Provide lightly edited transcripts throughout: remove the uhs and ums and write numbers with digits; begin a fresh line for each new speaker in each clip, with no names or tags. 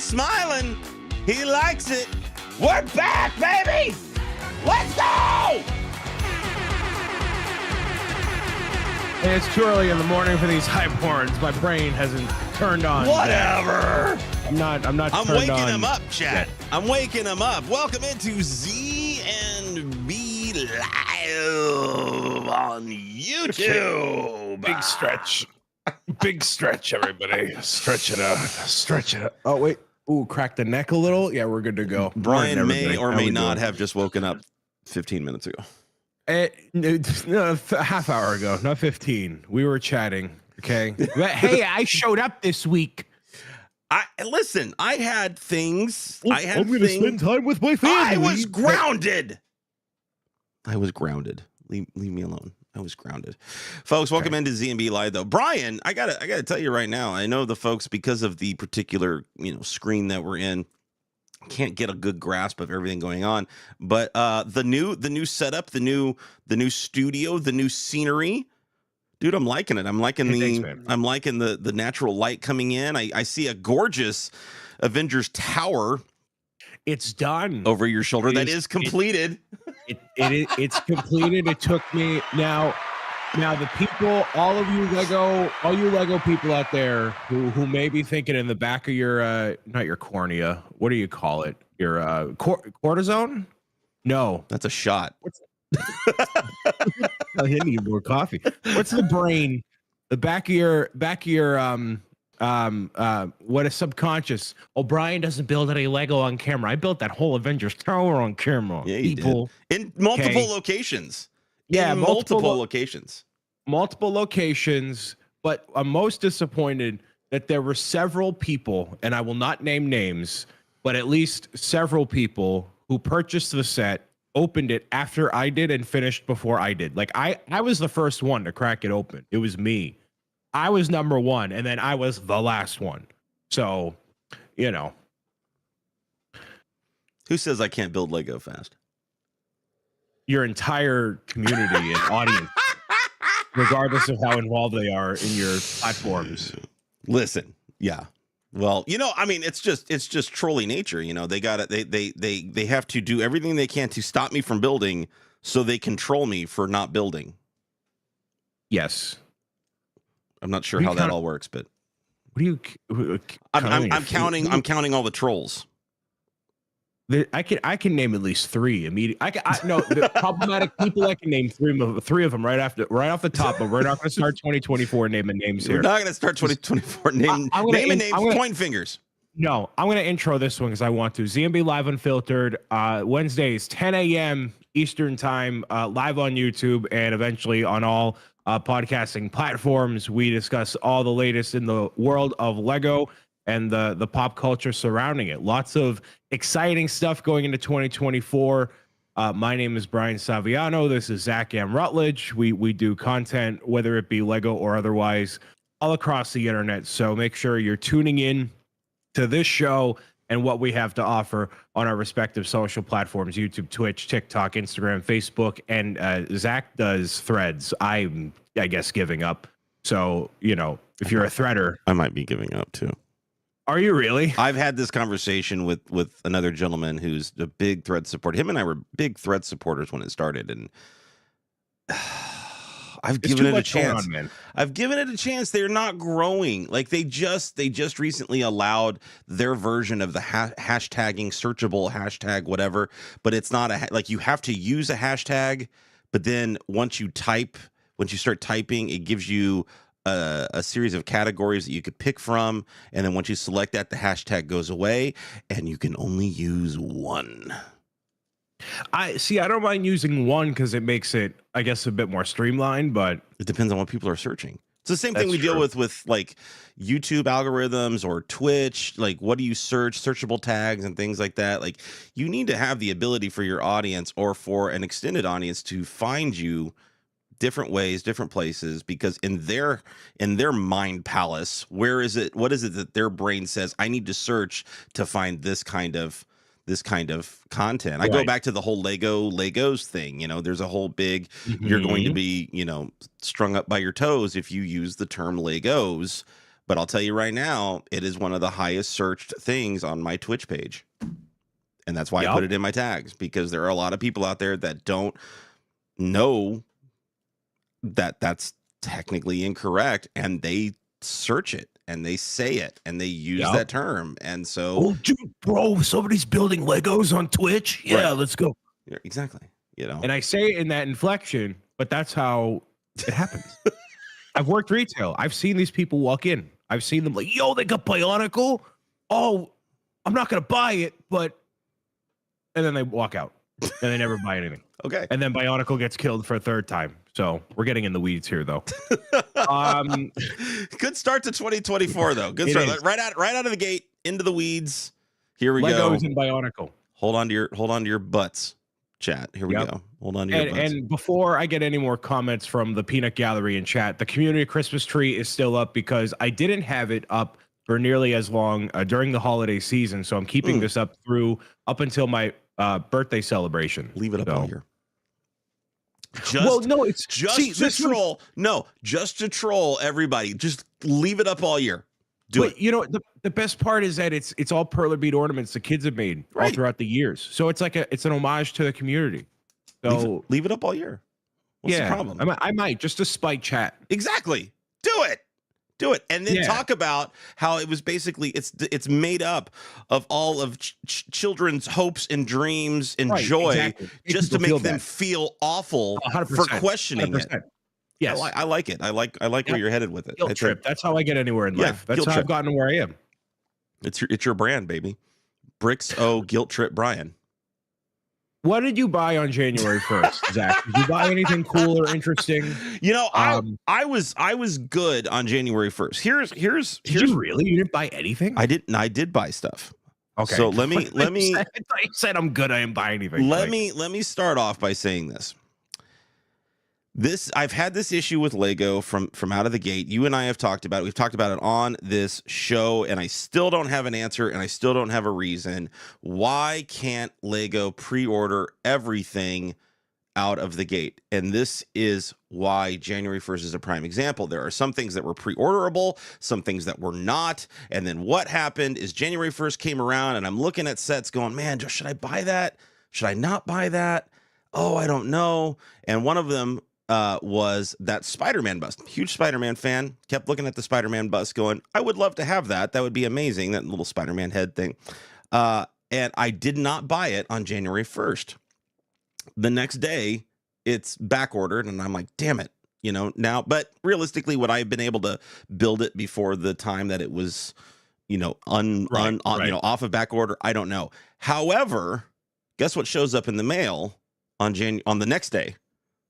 smiling. He likes it. We're back, baby. Let's go.
And it's too early in the morning for these hype horns. My brain hasn't turned on.
Whatever.
I'm not.
I'm waking
on
him up, chat.
yet.
I'm waking him up. Welcome into Z and B Live on YouTube.
Big stretch. Big stretch, everybody. Stretch it out. Stretch it out. Oh, wait. Ooh, crack the neck a little. Yeah, we're good to go.
Brian
Morning,
may
everybody.
or
How
may
we
not
doing?
have just woken up 15 minutes ago.
No, a half hour ago, not 15. We were chatting. Okay. But, hey, I showed up this week.
Listen, I had things.
I'm going to spend time with my family.
I was grounded. Leave me alone. I was grounded. Folks, welcome into Z&B Live, though. Brian, I gotta tell you right now, I know the folks, because of the particular screen that we're in, can't get a good grasp of everything going on. But the new setup, the new studio, the new scenery, dude, I'm liking it. I'm liking the natural light coming in. I see a gorgeous Avengers Tower.
It's done
over your shoulder. That is completed.
It's completed. It took me now the people, all you Lego people out there who may be thinking in the back of your not your cornea, what do you call it? Your cortisone? No,
that's a shot.
I need more coffee. What's the brain? The back of your what is subconscious? Brian doesn't build any Lego on camera. I built that whole Avengers Tower on camera.
Yeah, people in multiple locations.
Yeah,
multiple locations.
Multiple locations. But I'm most disappointed that there were several people, and I will not name names, but at least several people who purchased the set, opened it after I did, and finished before I did. Like I was the first one to crack it open. It was me. I was number one, and then I was the last one. So, Who
says I can't build Lego fast?
Your entire community and audience, regardless of how involved they are in your platforms.
Listen, yeah. Well, I mean, it's just trolley nature. They got it. They have to do everything they can to stop me from building, so they control me for not building.
Yes.
I'm not sure how that all works, but
what do you?
I'm counting all the trolls.
I can name at least three immediately. The problematic people. I can name three of them right off the top. But we're not going to start 2024 naming names here.
We're not going to start 2024 naming names, pointing fingers.
No, I'm going to intro this one because I want to. Z&B Live Unfiltered, Wednesdays 10 a.m. Eastern time, live on YouTube and eventually on all podcasting platforms. We discuss all the latest in the world of Lego and the pop culture surrounding it. Lots of exciting stuff going into 2024. My name is Brian Saviano. This is Zach M. Rutledge. We do content, whether it be Lego or otherwise, all across the internet. So make sure you're tuning in to this show and what we have to offer on our respective social platforms: YouTube, Twitch, TikTok, Instagram, Facebook, and Zach does Threads. I'm, I guess, giving up. So, if you're a threader,
I might be giving up too.
Are you really?
I've had this conversation with another gentleman who's a big Thread supporter. Him and I were big Thread supporters when it started, and I've given it a chance. I've given it a chance. They're not growing. Like they just recently allowed their version of the hashtagging, searchable hashtag, whatever. But it's not like you have to use a hashtag. But then once you start typing, it gives you a series of categories that you could pick from. And then once you select that, the hashtag goes away, and you can only use one.
I don't mind using one because it makes it, I guess, a bit more streamlined, but
it depends on what people are searching. It's the same thing we deal with like YouTube algorithms or Twitch. Like, what do you search, searchable tags and things like that? Like, you need to have the ability for your audience or for an extended audience to find you different ways, different places, because in their mind palace, what is it that their brain says, I need to search to find this kind of content. I go back to the whole Legos thing. There's a whole big, you're going to be, strung up by your toes if you use the term Legos. But I'll tell you right now, it is one of the highest searched things on my Twitch page. And that's why I put it in my tags, because there are a lot of people out there that don't know that that's technically incorrect, and they search it and they say it and they use that term. And so,
oh, dude, bro, somebody's building Legos on Twitch. Yeah, let's go.
Yeah, exactly. You know,
and I say it in that inflection, but that's how it happens. I've worked retail. I've seen these people walk in. I've seen them like, yo, they got Bionicle. Oh, I'm not gonna buy it, but and then they walk out and they never buy anything.
Okay.
And then Bionicle gets killed for a third time. So we're getting in the weeds here, though.
Good start to 2024, though. Good start. Right out of the gate, into the weeds. Here we go.
Legos and Bionicle.
Hold on to your butts, chat. Here we go. Hold on to your butts.
And before I get any more comments from the Peanut Gallery in chat, the community Christmas tree is still up because I didn't have it up for nearly as long during the holiday season. So I'm keeping this up until my birthday celebration.
Leave it up all year. Just to troll everybody. Just leave it up all year. Do it.
You know, the best part is that it's all perler bead ornaments the kids have made all throughout the years. So it's like it's an homage to the community. So
leave it up all year. What's the problem?
I might just to spite chat.
Exactly. Do it, and then talk about how it was basically it's made up of all of children's hopes and dreams and joy, just to make them feel awful
100%,
for questioning
100%.
it.
Yes,
I like it. I like where you're headed with it.
Guilt trip. That's how I get anywhere in life. That's how I've gotten to where I am.
It's your brand, baby. Bricks Guilt Trip Brian.
What did you buy on January 1st, Zach? Did you buy anything cool or interesting?
You know, I was good on January 1st. Here's
Did you really? You didn't buy anything?
I did buy stuff.
Okay.
So let me
I thought you said I'm good. I didn't buy anything.
Let me start off by saying this. I've had this issue with Lego from out of the gate. You and I have talked about it. We've talked about it on this show, and I still don't have an answer, and I still don't have a reason. Why can't Lego pre-order everything out of the gate? And this is why January 1st is a prime example. There are some things that were pre-orderable, some things that were not. And then what happened is January 1st came around, and I'm looking at sets going, man, should I buy that? Should I not buy that? Oh, I don't know. And one of them was that Spider-Man bust. Huge Spider-Man fan. Kept looking at the Spider-Man bust going, I would love to have that. That would be amazing. That little Spider-Man head thing. And I did not buy it on January 1st. The next day, it's back ordered, and I'm like, damn it. You know, now, but realistically, would I have been able to build it before the time that it was, you know, you know, off of back order? I don't know. However, guess what shows up in the mail on the next day?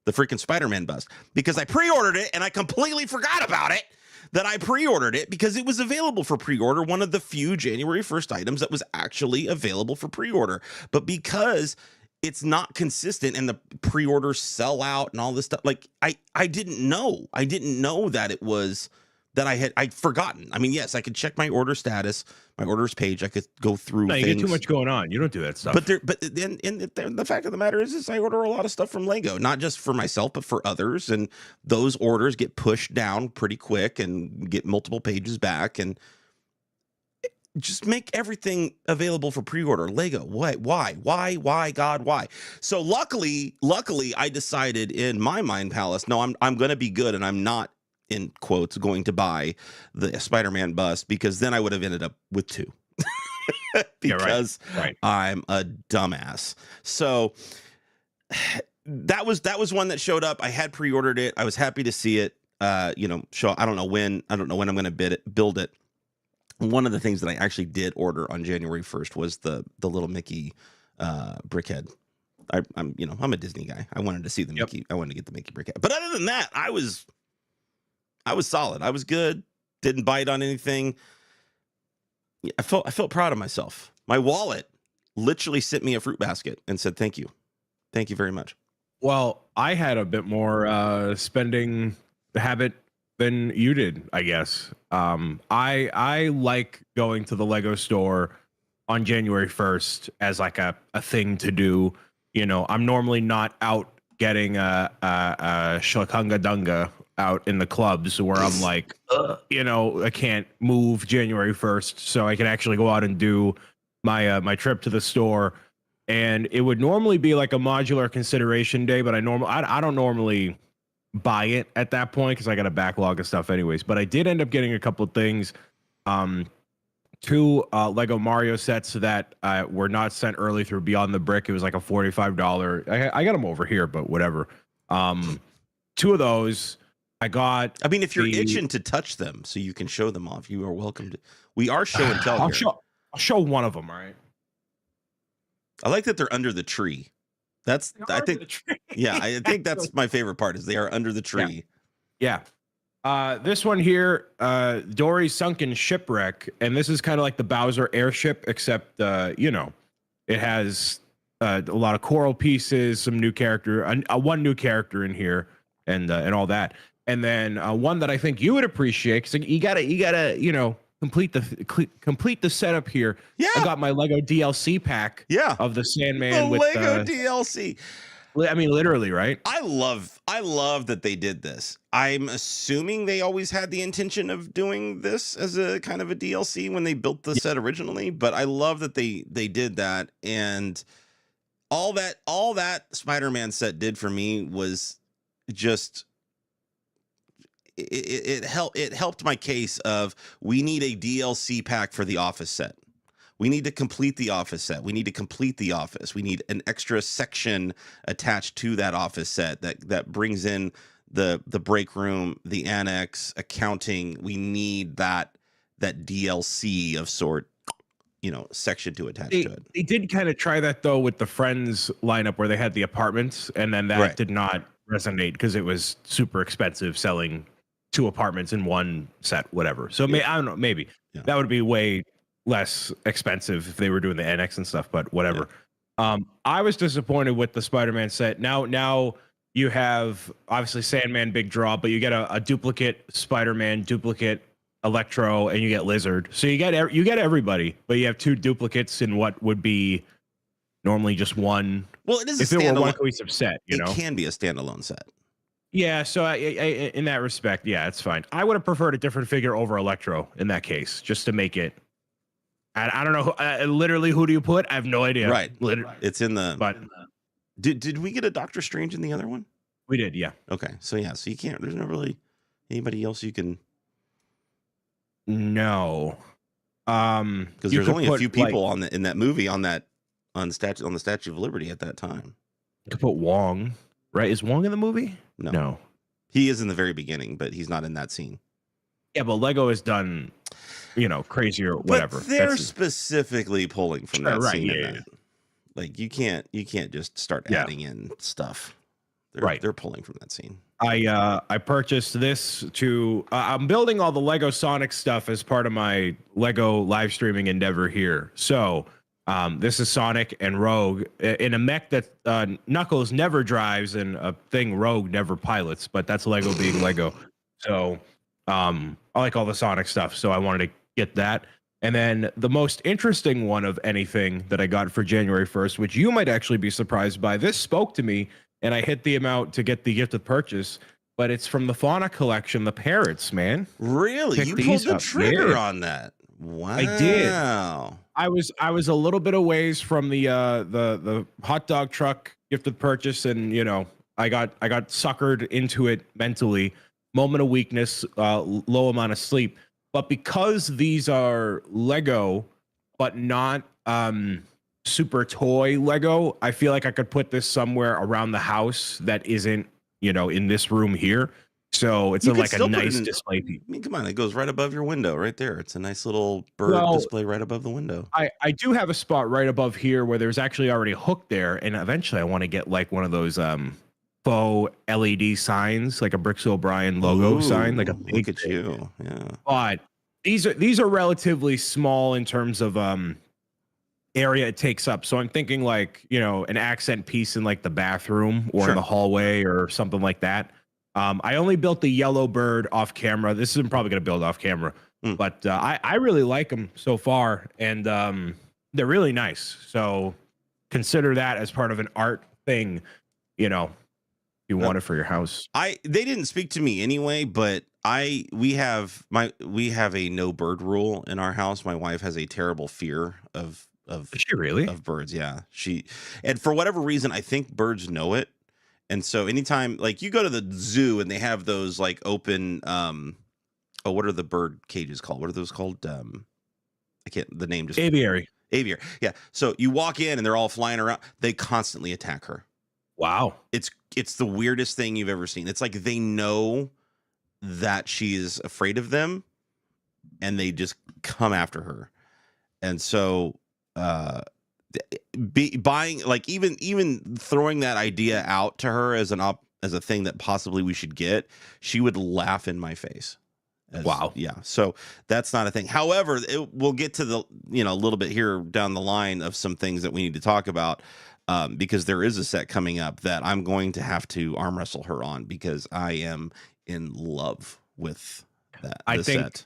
The freaking Spider-Man bust, because I pre-ordered it and I completely forgot about it, that I pre-ordered it because it was available for pre-order. One of the few January 1st items that was actually available for pre-order. But because it's not consistent and the pre-orders sell out and all this stuff, like I didn't know that it was that I'd forgotten. I mean, yes, I could check my order status, my orders page. I could go through things.
You get too much going on. You don't do that stuff.
But then the fact of the matter is I order a lot of stuff from Lego, not just for myself, but for others. And those orders get pushed down pretty quick and get multiple pages back, and just make everything available for pre-order. Lego, why, God, why? So luckily, I decided in my mind palace, no, I'm going to be good, and I'm not, in quotes, going to buy the Spider-Man bust, because then I would have ended up with two. Because I'm a dumbass. So that was one that showed up. I had pre-ordered it. I was happy to see it. You know, I don't know when I'm going to build it. One of the things that I actually did order on January 1st was the little Mickey brickhead. I'm a Disney guy. I wanted to see the Mickey. I wanted to get the Mickey brickhead. But other than that, I was solid. I was good. Didn't bite on anything. I felt proud of myself. My wallet literally sent me a fruit basket and said, thank you very much.
Well, I had a bit more spending habit than you did, I guess. I like going to the Lego store on January 1st as like a thing to do. You know, I'm normally not out getting a shlakunga dunga out in the clubs where I'm like, you know, I can't move January 1st, so I can actually go out and do my trip to the store. And it would normally be like a modular consideration day, but I don't normally buy it at that point because I got a backlog of stuff anyways. But I did end up getting a couple of things. Um, two Lego Mario sets that were not sent early through Beyond the Brick. It was like a $45. I got them over here, but whatever. Two of those I got.
I mean, if you're itching to touch them so you can show them off, you are welcome to. We are show and tell here.
I'll show one of them, all right?
I like that they're under the tree. That's, I think, yeah, I think that's my favorite part is they are under the tree.
Yeah. This one here, Dory's Sunken Shipwreck, and this is kind of like the Bowser airship, except, you know, it has a lot of coral pieces, some new character, one new character in here, and all that. And then one that I think you would appreciate, because you gotta, you know, complete the setup here.
Yeah,
I got my Lego DLC pack.
Yeah,
of the Sandman
the
with
Lego DLC.
I mean, literally, right?
I love that they did this. I'm assuming they always had the intention of doing this as a kind of a DLC when they built the set originally, but I love that they did that. And all that Spider-Man set did for me was just it helped my case of we need a DLC pack for the Office set. We need to complete the Office set. We need to complete the Office. We need an extra section attached to that Office set that brings in the break room, the annex, accounting. We need that DLC of sort, you know, section to attach to it.
They did kind of try that though with the Friends lineup where they had the apartments, and then that did not resonate because it was super expensive selling 2 apartments in one set, whatever. So I don't know, maybe that would be way less expensive if they were doing the annex and stuff, but whatever. I was disappointed with the Spider-Man set. Now you have obviously Sandman, big draw, but you get a duplicate Spider-Man, duplicate Electro, and you get Lizard. So you get everybody, but you have 2 duplicates in what would be normally just one.
Well, it is
if it were one cohesive set, you know,
it can be a standalone set.
Yeah, so I, in that respect, yeah, it's fine. I would have preferred a different figure over Electro in that case, just to make it. I don't know. Literally, who do you put? I have no idea.
Right. It's in the.
But
did we get a Doctor Strange in the other one?
We did, yeah.
Okay, so yeah, so you can't. There's not really anybody else you can.
No.
Because there's only a few people in that movie on the Statue of Liberty at that time.
You could put Wong, right? Is Wong in the movie? No.
He is in the very beginning, but he's not in that scene.
Yeah, but Lego has done, you know, crazier whatever.
But they're specifically pulling from that scene.
Yeah.
Like you can't just start adding in stuff. They're pulling from that scene.
I purchased this to I'm building all the Lego Sonic stuff as part of my Lego live streaming endeavor here. So this is Sonic and Rogue in a mech that Knuckles never drives and a thing Rogue never pilots, but that's Lego being Lego. So I like all the Sonic stuff, so I wanted to get that. And then the most interesting one of anything that I got for January 1st, which you might actually be surprised by, this spoke to me, and I hit the amount to get the gift of purchase, but it's from the Fauna collection, the parrots, man.
Really? You pulled the trigger on that? Wow.
I did. I was a little bit a ways from the hot dog truck gift of purchase, and you know, I got suckered into it mentally. Moment of weakness, low amount of sleep. But because these are Lego, but not super toy Lego, I feel like I could put this somewhere around the house that isn't, you know, in this room here. So it's like a nice display piece.
I mean, come on, it goes right above your window right there. It's a nice little bird display right above the window.
I do have a spot right above here where there's actually already a hook there. And eventually I want to get like one of those faux LED signs, like a Bricks O'Brien logo sign, like a big.
Look at you, yeah.
But these are relatively small in terms of area it takes up. So I'm thinking like, you know, an accent piece in like the bathroom or in the hallway or something like that. I only built the yellow bird off camera. This isn't probably going to build off camera, but I really like them so far, and they're really nice. So consider that as part of an art thing, you know. You want it for your house.
They didn't speak to me anyway, but we have a no bird rule in our house. My wife has a terrible fear
Is she really?
of birds. Yeah. And for whatever reason, I think birds know it. And so anytime like you go to the zoo and they have those like open oh, what are the bird cages called? What are those called? I can't the name just
Aviary.
aviary. Yeah. So you walk in and they're all flying around. They constantly attack her.
Wow.
It's the weirdest thing you've ever seen. It's like they know that she is afraid of them and they just come after her. And so buying like even throwing that idea out to her as as a thing that possibly we should get, she would laugh in my face.
Wow.
Yeah. So that's not a thing. However, we'll get to the, a little bit here down the line of some things that we need to talk about because there is a set coming up that I'm going to have to arm wrestle her on because I am in love with
I think
set.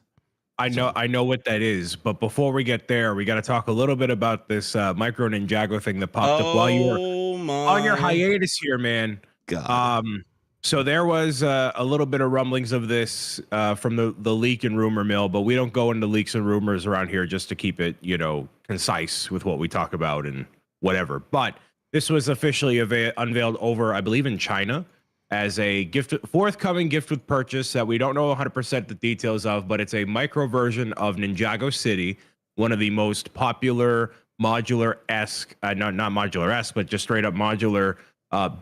I know what that is, but before we get there, we got to talk a little bit about this Micro Ninjago thing that popped up while you were on your hiatus here, man.
God.
So there was a little bit of rumblings of this from the leak and rumor mill, but we don't go into leaks and rumors around here just to keep it, concise with what we talk about and whatever. But this was officially unveiled over, I believe, in China as a forthcoming gift with purchase that we don't know 100% the details of, but it's a micro version of Ninjago City, one of the most popular modular-esque, not modular-esque, but just straight up modular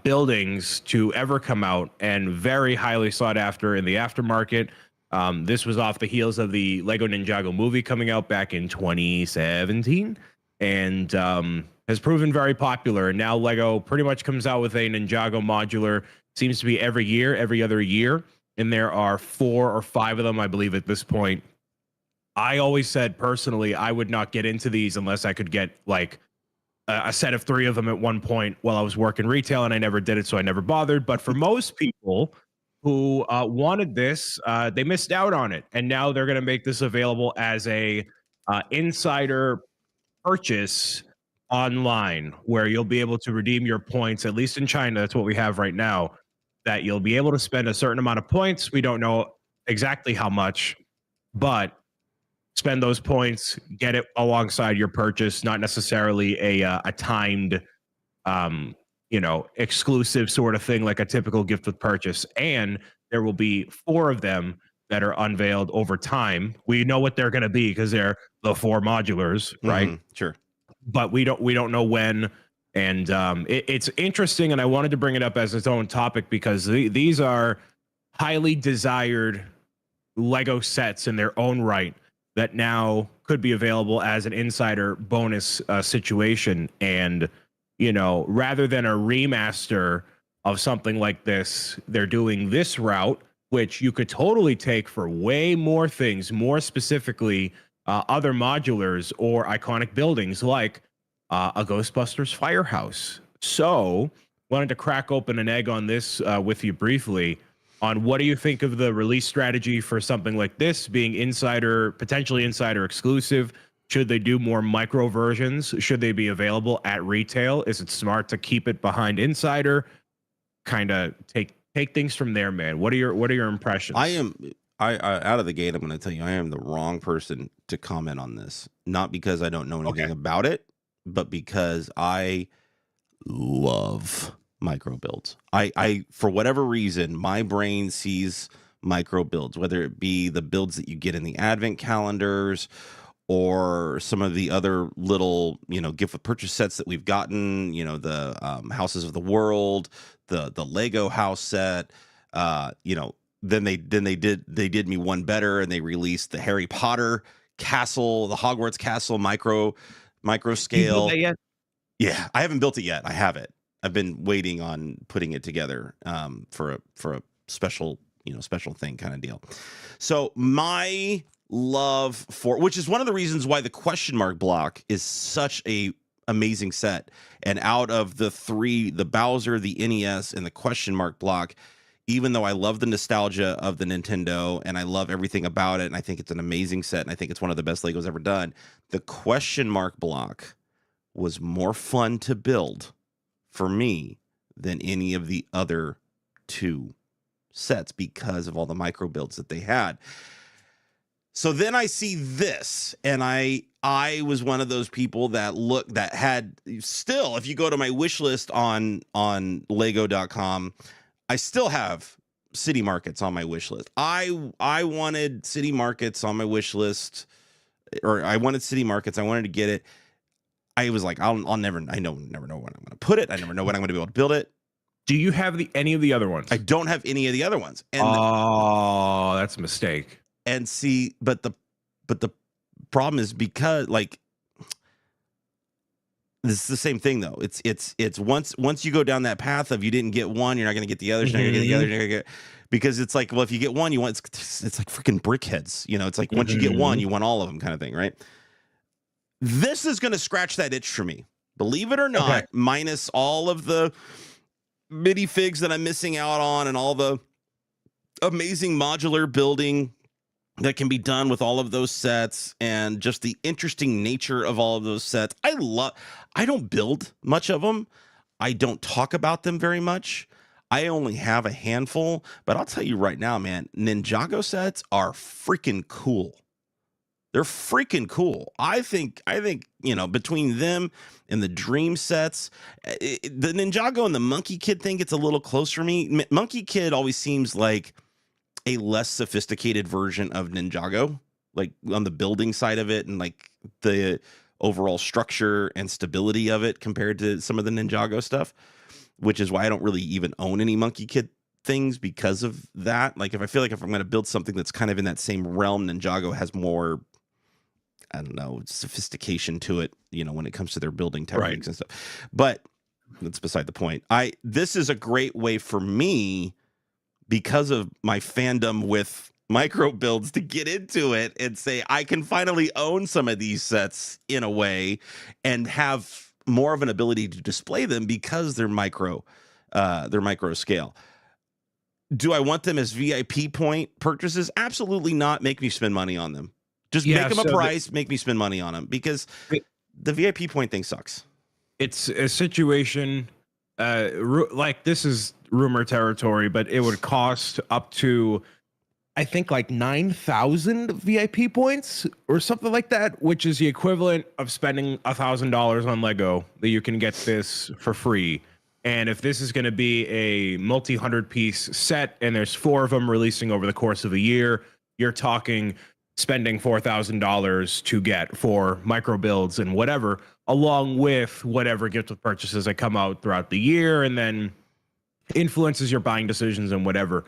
buildings to ever come out and very highly sought after in the aftermarket. This was off the heels of the Lego Ninjago movie coming out back in 2017 and has proven very popular. And now Lego pretty much comes out with a Ninjago modular, seems to be every other year. And there are 4 or 5 of them, I believe, at this point. I always said personally, I would not get into these unless I could get like a set of 3 of them at one point while I was working retail, and I never did it, so I never bothered. But for most people who wanted this, they missed out on it, and now they're going to make this available as a insider purchase online, where you'll be able to redeem your points. At least in China, that's what we have right now. That you'll be able to spend a certain amount of points. We don't know exactly how much, but spend those points, get it alongside your purchase, not necessarily a timed, exclusive sort of thing like a typical gift with purchase. And there will be 4 of them that are unveiled over time. We know what they're going to be because they're the 4 modulars, right?
Sure.
But we don't know when. And it's interesting, and I wanted to bring it up as its own topic because these are highly desired Lego sets in their own right that now could be available as an insider bonus situation. And, rather than a remaster of something like this, they're doing this route, which you could totally take for way more things, more specifically other modulars or iconic buildings like a Ghostbusters firehouse. So wanted to crack open an egg on this with you briefly on what do you think of the release strategy for something like this being potentially insider exclusive? Should they do more micro versions? Should they be available at retail? Is it smart to keep it behind insider? Kind of take things from there, man. What are your impressions?
I out of the gate, I'm going to tell you, I am the wrong person to comment on this. Not because I don't know anything about it, but because I love micro builds. I for whatever reason, my brain sees micro builds, whether it be the builds that you get in the advent calendars or some of the other little, gift with purchase sets that we've gotten, the Houses of the World, the Lego house set, then they did me one better and they released the Harry Potter castle, the Hogwarts castle micro scale.
You built that yet?
Yeah, I haven't built it yet. I have it. I've been waiting on putting it together for a special thing kind of deal. So my love for, which is one of the reasons why the question mark block is such a amazing set. And out of the 3, the Bowser, the NES, and the question mark block, even though I love the nostalgia of the Nintendo and I love everything about it, and I think it's an amazing set, and I think it's one of the best Legos ever done, the question mark block was more fun to build for me than any of the other 2 sets because of all the micro builds that they had. So then I see this, and I was one of those people that had still, if you go to my wish list on lego.com, I still have city markets on my wish list. I wanted city markets on my wish list, or I wanted city markets. I wanted to get it. I was like, I'll never know when I'm going to put it. I never know when I'm going to be able to build it.
Do you have any of the other ones?
I don't have any of the other ones. And
that's a mistake.
And see, but the problem is because, like, this is the same thing though. It's once you go down that path of you didn't get one, you're not going to get the others. You're not going to get the others. You're not gonna get, because it's like, well, if you get one, you want it's like freaking brickheads. You know, it's like once you get one, you want all of them, kind of thing, right? This is going to scratch that itch for me, believe it or not. Okay. Minus all of the mini figs that I'm missing out on, and all the amazing modular building that can be done with all of those sets, and just the interesting nature of all of those sets. I don't build much of them. I don't talk about them very much. I only have a handful, but I'll tell you right now, man, Ninjago sets are freaking cool. They're freaking cool. I think, you know, between them and the Dream sets, the Ninjago and the Monkey Kid thing gets a little close for me. Monkey Kid always seems like a less sophisticated version of Ninjago, like on the building side of it, and like the overall structure and stability of it compared to some of the Ninjago stuff, which is why I don't really even own any Monkey Kid things because of that. Like, if I feel like if I'm going to build something that's kind of in that same realm, Ninjago has more, I don't know, sophistication to it, you know, when it comes to their building techniques and stuff. But that's beside the point. This is a great way for me, because of my fandom with micro builds, to get into it and say I can finally own some of these sets in a way and have more of an ability to display them because they're micro scale. Do I want them as VIP point purchases? Absolutely not. Make me spend money on them. Just make them a price, make me spend money on them, because the VIP point thing sucks. It's
a situation like, this is rumor territory, but it would cost up to, I think, like 9,000 VIP points or something like that, which is the equivalent of spending $1,000 on Lego, that you can get this for free. And if this is going to be a multi-100 piece set and there's 4 of them releasing over the course of a year, you're talking spending $4,000 to get 4 micro builds and whatever, along with whatever gift with purchases that come out throughout the year, and then influences your buying decisions and whatever.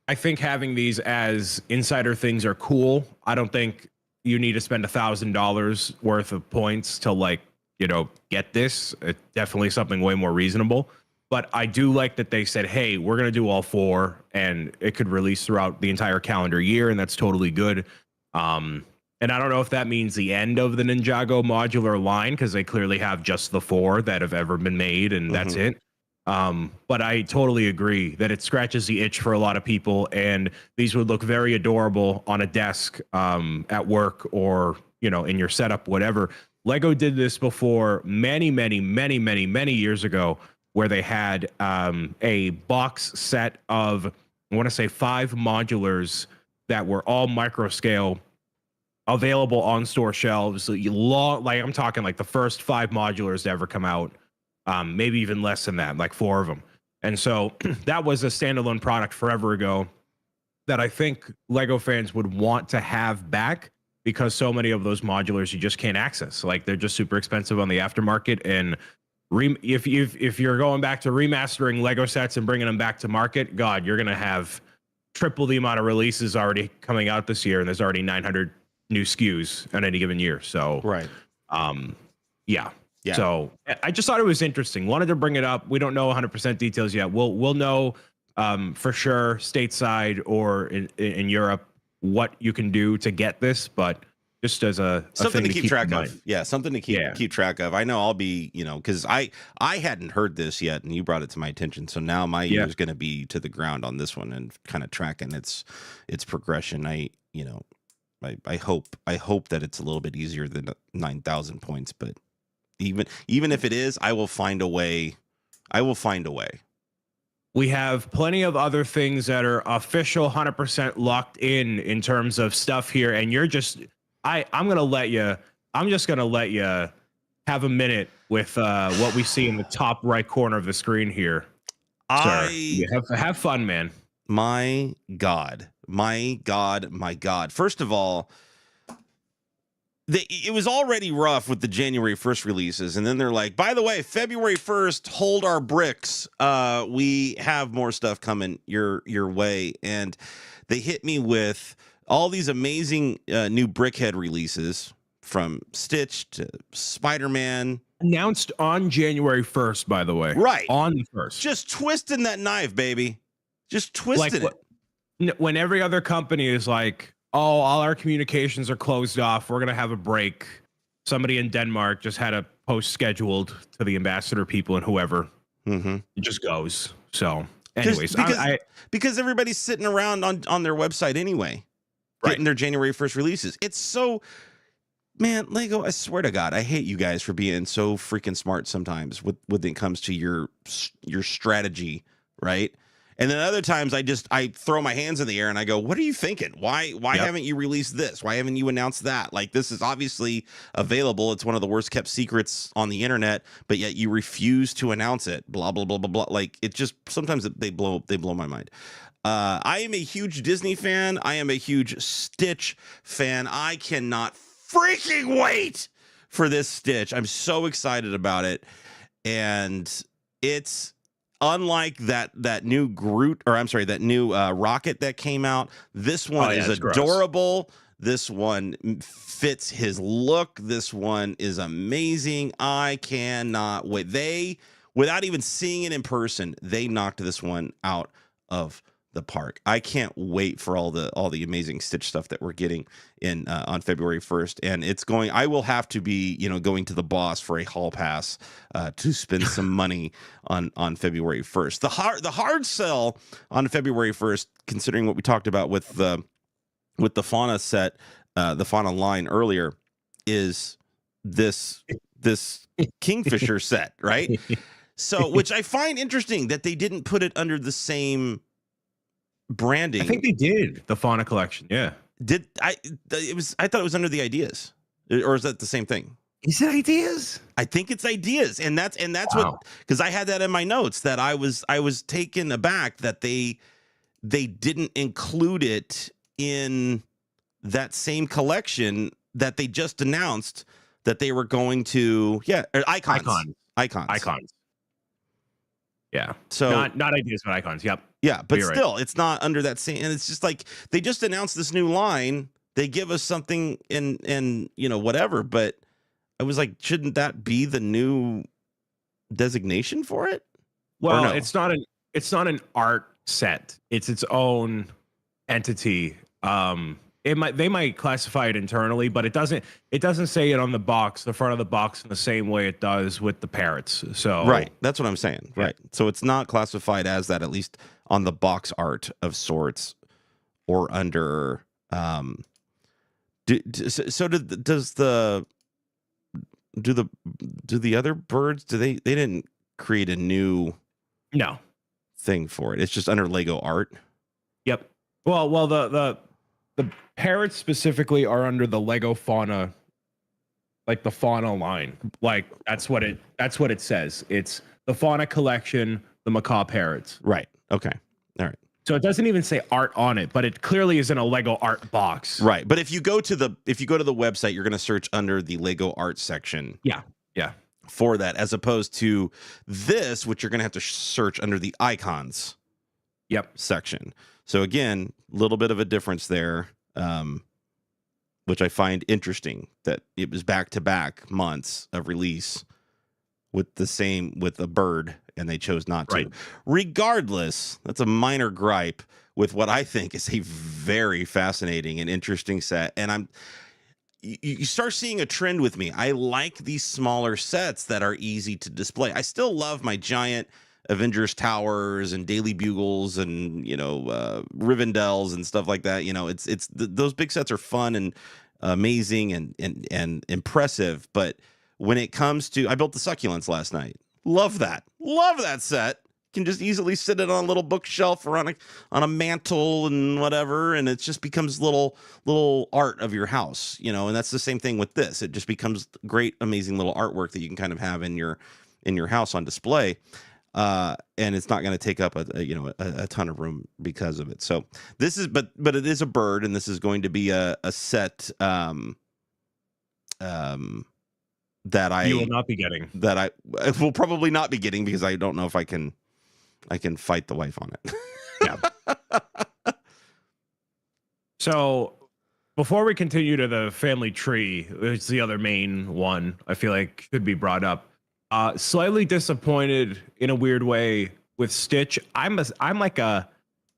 I think having these as insider things are cool. I don't think you need to spend $1,000 worth of points to, like, you know, get this. It's definitely something way more reasonable. But I do like that they said, hey, we're going to do all 4, and it could release throughout the entire calendar year, and that's totally good. And I don't know if that means the end of the Ninjago modular line, because they clearly have just the 4 that have ever been made, and that's it. But I totally agree that it scratches the itch for a lot of people, and these would look very adorable on a desk at work, or, you know, in your setup, whatever. Lego did this before many years ago, where they had a box set of, I want to say, 5 modulars that were all micro scale, available on store shelves. Like, I'm talking like the first 5 modulars to ever come out, maybe even less than that, like 4 of them. And so that was a standalone product forever ago that I think Lego fans would want to have back, because so many of those modulars you just can't access. Like, they're just super expensive on the aftermarket. And if you're going back to remastering Lego sets and bringing them back to market, God, you're going to have triple the amount of releases already coming out this year, and there's already 900 new SKUs on any given year. So, yeah. So I just thought it was interesting. Wanted to bring it up. We don't know 100% details yet. We'll know for sure stateside or in Europe what you can do to get this, but just as a
something
thing
to keep track of. Yeah, something to keep track of. I know I'll be, you know, because I hadn't heard this yet, and you brought it to my attention. So now my ear is going to be to the ground on this one and kind of tracking its progression. I hope that it's a little bit easier than 9,000 points, but even if it is, I will find a way.
We have plenty of other things that are official 100% locked in terms of stuff here. And you're just, I'm going to let you, I'm just going to let you have a minute with what we see in the top right corner of the screen here, sir.
I
Have fun, man.
My God, my God, my God. First of all, it was already rough with the January 1st releases. And then they're like, by the way, February 1st, hold our bricks. We have more stuff coming your way. And they hit me with all these amazing new Brickhead releases, from Stitch to Spider-Man.
Announced on January 1st, by the way.
Right.
On the 1st.
Just twisting that knife, baby. Just twisting
it. When every other company is like, oh, all our communications are closed off, we're going to have a break. Somebody in Denmark just had a post scheduled to the ambassador people and whoever.
Mm-hmm.
It just goes. So, anyways.
Because everybody's sitting around on their website anyway, getting their January 1st releases. It's so... Man, Lego, I swear to God, I hate you guys for being so freaking smart sometimes when it comes to your strategy, right? And then other times I throw my hands in the air and I go, what are you thinking? Why haven't you released this? Why haven't you announced that? Like, this is obviously available. It's one of the worst kept secrets on the internet, but yet you refuse to announce it. Blah, blah, blah, blah, blah. Like, it just, sometimes they blow my mind. I am a huge Disney fan. I am a huge Stitch fan. I cannot freaking wait for this Stitch. I'm so excited about it. And it's unlike that new Groot, or I'm sorry, that new rocket that came out. This one is adorable. Gross. This one fits his look. This one is amazing. I cannot wait. Without even seeing it in person, they knocked this one out of the park. I can't wait for all the amazing Stitch stuff that we're getting in on February 1st. And it's going, I will have to be, going to the boss for a hall pass to spend some money on February 1st. The hard sell on February 1st, considering what we talked about with the fauna set, the fauna line earlier, is this Kingfisher set, right? So, which I find interesting that they didn't put it under the same branding.
I think they did the fauna collection. Yeah.
I thought it was under the ideas, or is that the same thing?
Is it ideas?
I think it's ideas, and that's wow. What, because I had that in my notes that I was taken aback that they didn't include it in that same collection that they just announced that they were going to. Yeah, icons. Yeah. So not ideas, but icons. Yep. Yeah, but still, it's not under that same. And it's just like they just announced this new line. They give us something in whatever. But I was like, shouldn't that be the new designation for it?
Well, no? It's not an art set. It's its own entity. They might classify it internally, but it doesn't say it on the box, the front of the box, in the same way it does with the parrots. So
right, that's what I'm saying. Yeah. Right, so it's not classified as that, at least on the box art of sorts, or under. Do the other birds? They didn't create a new thing for it? It's just under Lego art. Yep.
Well, the parrots specifically are under the Lego fauna, like the fauna line. Like that's what it says. It's the fauna collection, the macaw parrots.
Right. Okay. All right.
So it doesn't even say art on it, but it clearly is in a Lego art box.
Right. But if you go to the website, you're going to search under the Lego art section.
Yeah.
For that, as opposed to this, which you're going to have to search under the icons.
Yep.
Section. So again, a little bit of a difference there. Which I find interesting that it was back-to-back months of release with a bird, and they chose not to. Right. Regardless, that's a minor gripe with what I think is a very fascinating and interesting set. And you start seeing a trend with me. I like these smaller sets that are easy to display. I still love my giant Avengers towers and Daily Bugles and Rivendell's and stuff like that. Those big sets are fun and amazing and impressive. But when it comes to, I built the succulents last night. Love that set. can just easily sit it on a little bookshelf or on a mantle and whatever, and it just becomes little art of your house, and that's the same thing with this. It just becomes great, amazing little artwork that you can kind of have in your house on display. And it's not going to take up a ton of room because of it. So this is, but it is a bird, and this is going to be a set that
you will not be getting.
That I will probably not be getting, because I don't know if I can fight the wife on it.
Yeah. So before we continue to the family tree, it's the other main one I feel like should be brought up. Slightly disappointed in a weird way with Stitch. I'm like a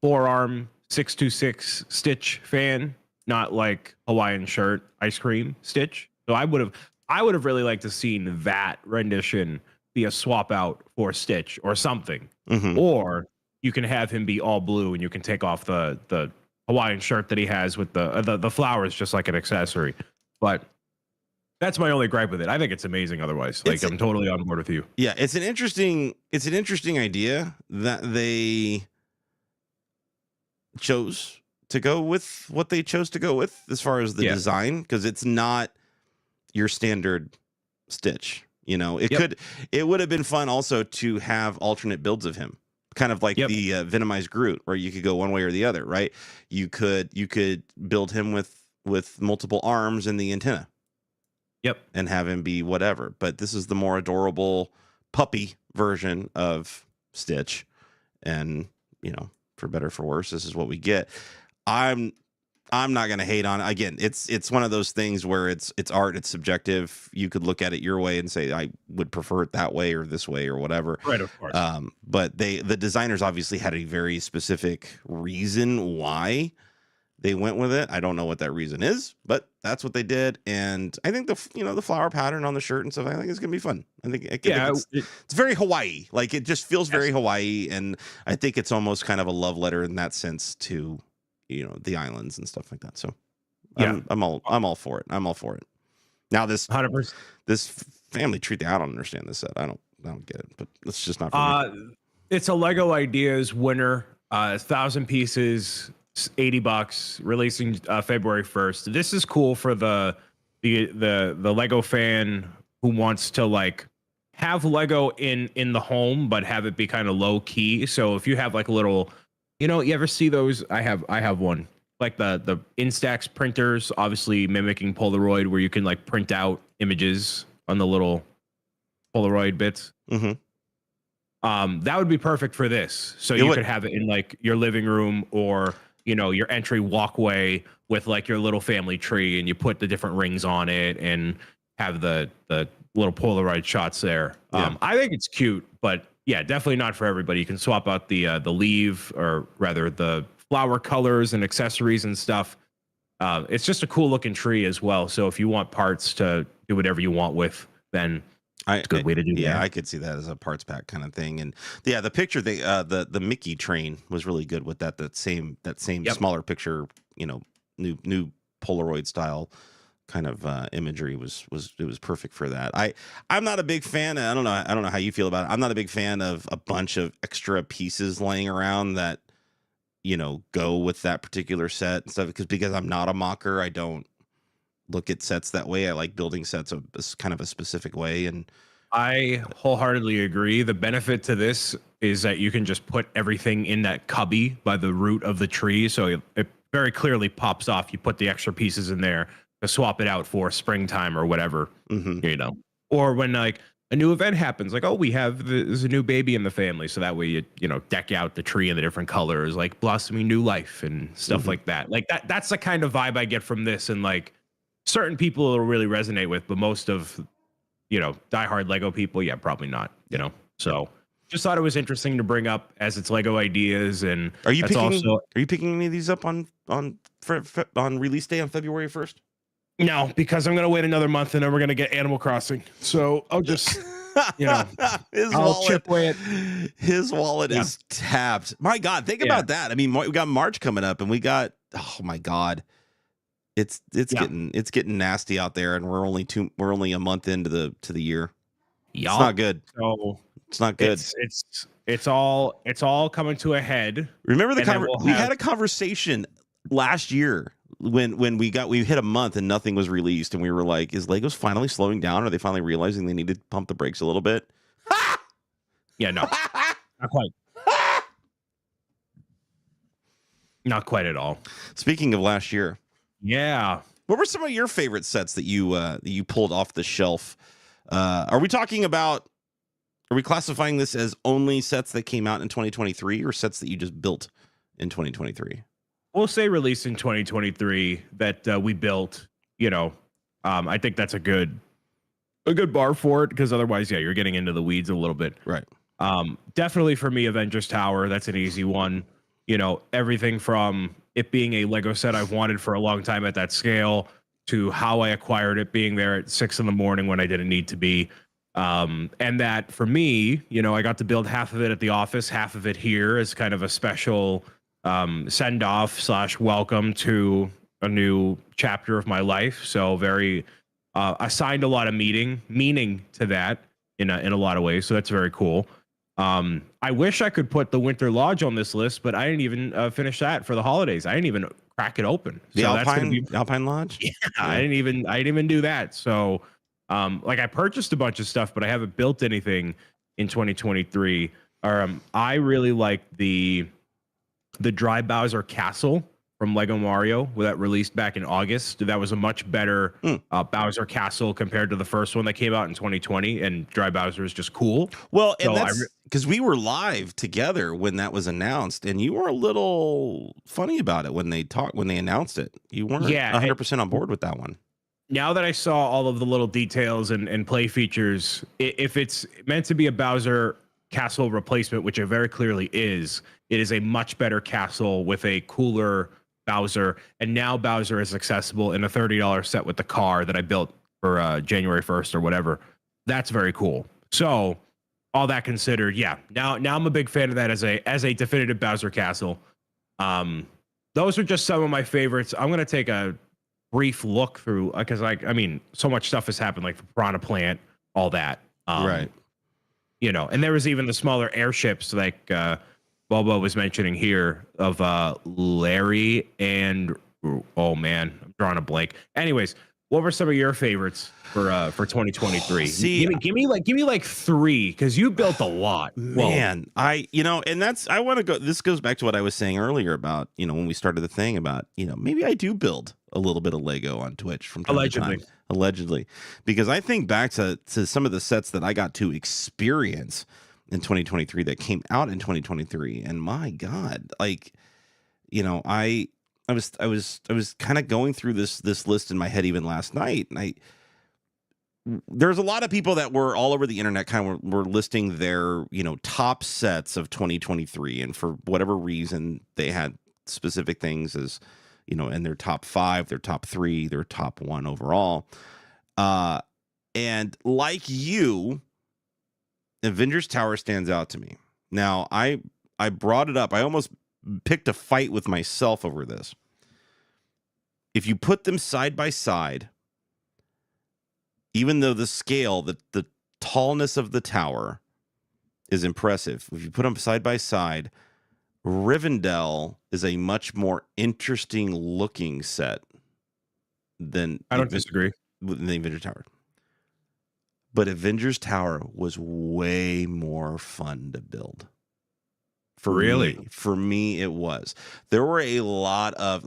forearm 626 Stitch fan, not like Hawaiian shirt ice cream Stitch. So I would have really liked to seen that rendition be a swap out for Stitch or something.
Mm-hmm.
Or you can have him be all blue and you can take off the Hawaiian shirt that he has with the flowers just like an accessory. But that's my only gripe with it. I think it's amazing otherwise. Like, I'm totally on board with you.
Yeah, it's an interesting idea that they chose to go with what they chose to go with as far as the design, because it's not your standard Stitch. It would have been fun also to have alternate builds of him, kind of like the Venomized Groot, where you could go one way or the other, right? You could build him with multiple arms and the antenna.
Yep.
And have him be whatever. But this is the more adorable puppy version of Stitch. And, for better or for worse, this is what we get. I'm not going to hate on it. Again, it's one of those things where it's art, it's subjective. You could look at it your way and say, I would prefer it that way or this way or whatever.
Right, of course.
But the designers obviously had a very specific reason why they went with it. I don't know what that reason is, but that's what they did. And I think the flower pattern on the shirt and stuff, I think it's gonna be fun. I think it's very Hawaii. Like, it just feels very Hawaii, and I think it's almost kind of a love letter in that sense to the islands and stuff like that. So I'm all for it. I'm all for it. Now this
100%.
This family tree thing, I don't understand this set. I don't get it, but it's just not for me.
It's a Lego Ideas winner. 1,000 pieces. $80, releasing February 1st. This is cool for the Lego fan who wants to like have Lego in the home, but have it be kind of low key. So if you have like a little, you ever see those? I have one, like the Instax printers, obviously mimicking Polaroid, where you can like print out images on the little Polaroid bits.
Mm-hmm.
That would be perfect for this. So you could have it in like your living room, or your entry walkway with like your little family tree, and you put the different rings on it and have the little Polaroid shots there.
Yeah.
I think it's cute, but yeah, definitely not for everybody. You can swap out the leaf, or rather the flower colors and accessories and stuff. It's just a cool looking tree as well. So if you want parts to do whatever you want with, then it's a good way to do that.
Yeah, I could see that as a parts pack kind of thing. And the picture the Mickey train was really good with that same smaller picture, new Polaroid style kind of imagery was perfect for that. I'm not a big fan. I don't know how you feel about it. I'm not a big fan of a bunch of extra pieces laying around that go with that particular set and stuff, because I'm not a mocker. I don't look at sets that way. I like building sets a kind of a specific way, and
I wholeheartedly agree. The benefit to this is that you can just put everything in that cubby by the root of the tree, so it very clearly pops off. You put the extra pieces in there to swap it out for springtime or whatever.
Mm-hmm.
Or when like a new event happens, like, oh, there's a new baby in the family, so that way you deck out the tree in the different colors, like blossoming new life and stuff like that. Like that's the kind of vibe I get from this, and like certain people will really resonate with, but most of diehard Lego people, probably not. So just thought it was interesting to bring up as it's Lego Ideas. And
are you picking any of these up on release day on February 1st?
No, because I'm gonna wait another month and then we're gonna get Animal Crossing. So I'll just I'll chip away at
his wallet is tapped. My God, think about that. I mean, we got March coming up, and we got, oh my God, it's getting nasty out there, and we're only a month into the year.
Yeah.
It's not good.
So
it's not good.
It's all coming to a head.
Remember
And then
we had a conversation last year when we hit a month and nothing was released, and we were like, is Legos finally slowing down? Are they finally realizing they need to pump the brakes a little bit?
Yeah, no, not quite. Not quite at all.
Speaking of last year,
yeah,
what were some of your favorite sets that you pulled off the shelf? Are we talking about? Are we classifying this as only sets that came out in 2023, or sets that you just built in 2023?
we'll say released in 2023 that we built. I think that's a good bar for it, because otherwise, yeah, you're getting into the weeds a little bit.
Right.
Definitely for me, Avengers Tower. That's an easy one. Everything from it being a Lego set I've wanted for a long time at that scale, to how I acquired it being there at 6 a.m. when I didn't need to be. And that for me, I got to build half of it at the office, half of it here as kind of a special send off / welcome to a new chapter of my life. So very assigned a lot of meaning to that in a lot of ways. So that's very cool. I wish I could put the Winter Lodge on this list, but I didn't even finish that for the holidays. I didn't even crack it open.
The
so
Alpine Lodge?
Yeah, I didn't even do that. So I purchased a bunch of stuff, but I haven't built anything in 2023. I really like the Dry Bowser Castle from Lego Mario that released back in August. That was a much better Bowser Castle compared to the first one that came out in 2020. And Dry Bowser is just cool.
Well, and that's because we were live together when that was announced, and you were a little funny about it when they announced it. You weren't 100% on board with that one.
Now that I saw all of the little details and play features, if it's meant to be a Bowser Castle replacement, which it very clearly is, it is a much better castle with a cooler Bowser. And now Bowser is accessible in a $30 set with the car that I built for January 1st or whatever. That's very cool. So all that considered, yeah. Now I'm a big fan of that as a definitive Bowser Castle. Those are just some of my favorites. I'm gonna take a brief look through because so much stuff has happened, like Piranha Plant, all that.
Right.
And there was even the smaller airships like Bobo was mentioning here of Larry and oh man, I'm drawing a blank. Anyways, what were some of your favorites for 2023?
See,
give me like 3 because you built a lot.
Man, I want to go. This goes back to what I was saying earlier about when we started the thing about maybe I do build a little bit of Lego on Twitch from time to time. Allegedly, because I think back to some of the sets that I got to experience in 2023 that came out in 2023, and my God, I was kind of going through this list in my head even last night, and there's a lot of people that were all over the internet kind of were listing their top sets of 2023, and for whatever reason they had specific things as in their top 5, their top 3, their top 1 overall. And like you, Avengers Tower stands out to me. Now, I brought it up. I almost picked a fight with myself over this. If you put them side by side, even though the scale, the tallness of the tower is impressive, if you put them side by side, Rivendell is a much more interesting looking set than
I don't disagree
with the Avengers Tower. But Avengers Tower was way more fun to build. For me, it was. There were a lot of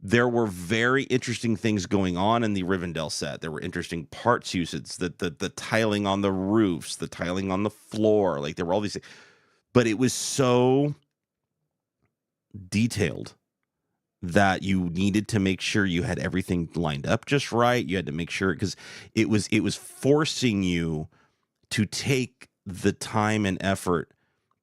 there were very interesting things going on in the Rivendell set. There were interesting parts usage, the tiling on the roofs, the tiling on the floor. There were all these things. But it was so detailed that you needed to make sure you had everything lined up just right. You had to make sure, because it was forcing you to take the time and effort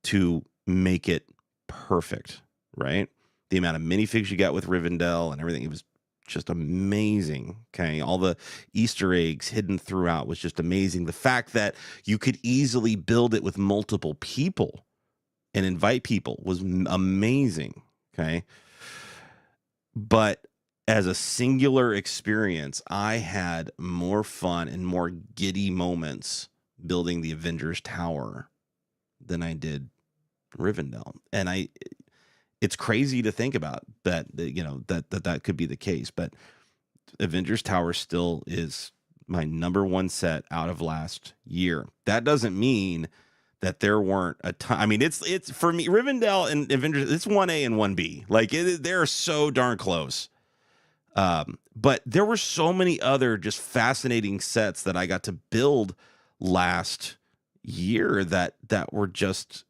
to make it perfect, right? The amount of minifigs you got with Rivendell and everything, it was just amazing. Okay, all the Easter eggs hidden throughout was just amazing. The fact that you could easily build it with multiple people and invite people was amazing. Okay, but as a singular experience, I had more fun and more giddy moments building the Avengers Tower than I did Rivendell. And it's crazy to think about that, that could be the case, but Avengers Tower still is my number one set out of last year. That doesn't mean that there weren't a ton. I mean, it's for me, Rivendell and Avengers, it's 1A and 1B. Like they're so darn close. But there were so many other just fascinating sets that I got to build last year that were just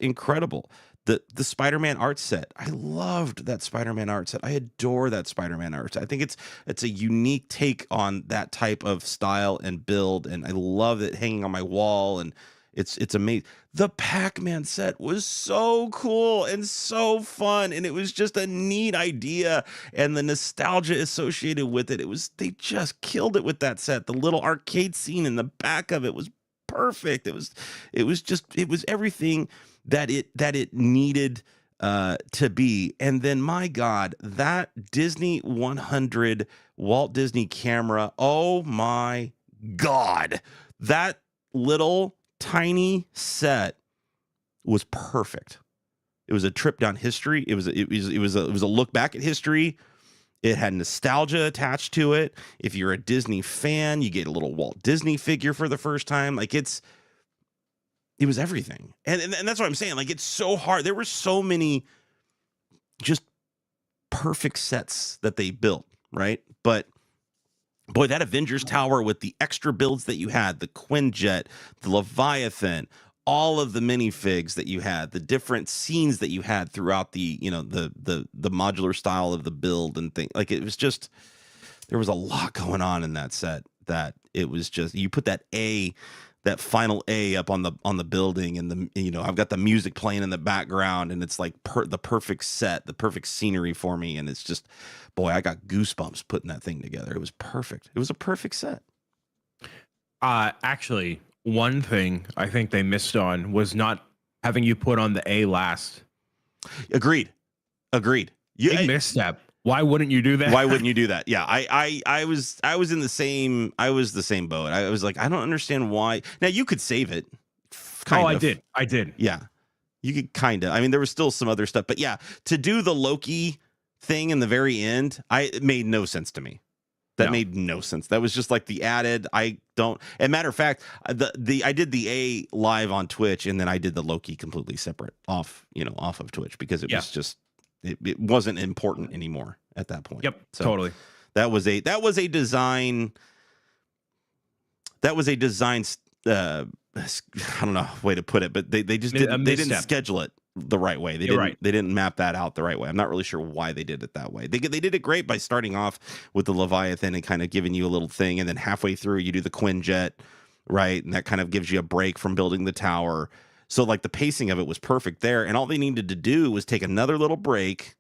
incredible. The Spider-Man art set. I loved that Spider-Man art set. I adore that Spider-Man art set. I think it's a unique take on that type of style and build, and I love it hanging on my wall, and it's amazing. The Pac-Man set was so cool and so fun, and it was just a neat idea, and the nostalgia associated with it. They just killed it with that set. The little arcade scene in the back of it was perfect. It was everything that it needed to be. And then, my God, that Disney 100 Walt Disney camera. Oh my God, that little tiny set was perfect. It was a trip down history. It was a look back at history. It had nostalgia attached to it. If you're a Disney fan, you get a little Walt Disney figure for the first time. Like it was everything. And that's what I'm saying. Like, it's so hard. There were so many just perfect sets that they built, right? But boy, that Avengers Tower with the extra builds that you had, the Quinjet, the Leviathan, all of the minifigs that you had, the different scenes that you had throughout the modular style of the build and thing. Like, it was just, there was a lot going on in that set that it was just, you put that final A up on the building, and I've got the music playing in the background, and it's like the perfect set, the perfect scenery for me. And it's just, boy, I got goosebumps putting that thing together. It was perfect. It was a perfect set.
Actually, one thing I think they missed on was not having you put on the A last.
Agreed.
Big misstep. Why wouldn't you do that?
Why wouldn't you do that? Yeah, I was in the same. I was the same boat. I was like, I don't understand why. Now you could save it.
I did.
Yeah, you could kind of. I mean, there was still some other stuff, but yeah, to do the Loki thing in the very end, it made no sense to me. That made no sense. That was just like the added. I don't. And matter of fact, I did the A live on Twitch, and then I did the Loki completely separate off of Twitch, because it was just. It wasn't important anymore at that point.
Yep,
so
totally.
That was a design. That was a design. I don't know way to put it, but they just didn't. They didn't schedule it the right way. They didn't map that out the right way. I'm not really sure why they did it that way. They did it great by starting off with the Leviathan and kind of giving you a little thing, and then halfway through you do the Quinjet, right, and that kind of gives you a break from building the tower. So like the pacing of it was perfect there, and all they needed to do was take another little break,